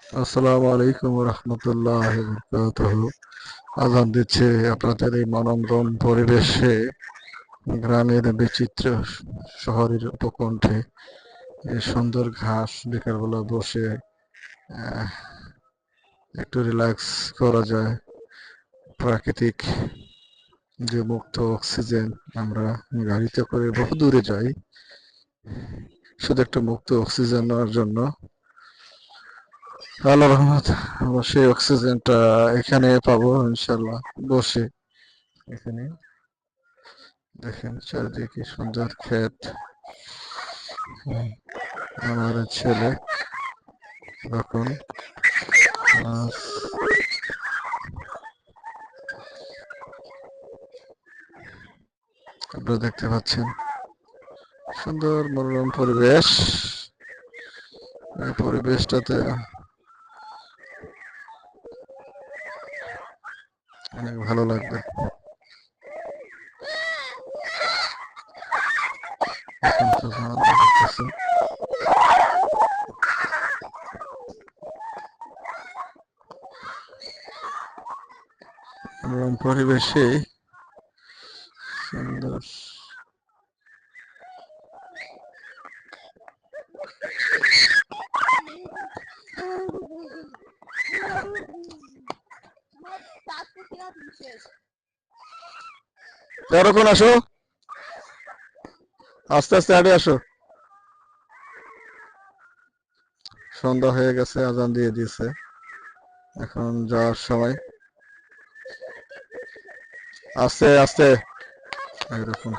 আসসালামু আলাইকুম রহমতুল্লাহ বরকাতুহু। আজান দিচ্ছে আপনাদের এই মনোরম পরিবেশে, গ্রামের বিচিত্র শহরের উপকণ্ঠে এই সুন্দর ঘাস বিকালবেলা বসে আহ, একটু রিল্যাক্স করা যায়। প্রাকৃতিক যে মুক্ত অক্সিজেন, আমরা গাড়িতে করে বহু দূরে যাই শুধু একটা মুক্ত অক্সিজেন নেওয়ার জন্য। আল্লাহ রহমত, আমরা সেই অক্সিজেনটা এখানে পাবো ইনশাল্লাহ। বসে এখানে দেখেন চারিদিকে সুন্দর ক্ষেত। আমার ছেলে এখন আপনারা দেখতে পাচ্ছেন সুন্দর মনোরম পরিবেশ। এই পরিবেশটাতে অনেক ভালো লাগবে। এখন তো দেখতেছি মনোরম পরিবেশে সুন্দর। এরকম আসো, আস্তে আস্তে হাঁটে আসো। সন্ধ্যা হয়ে গেছে, আজান দিয়ে দিয়েছে, এখন যাওয়ার সময়। আস্তে আস্তে এরকম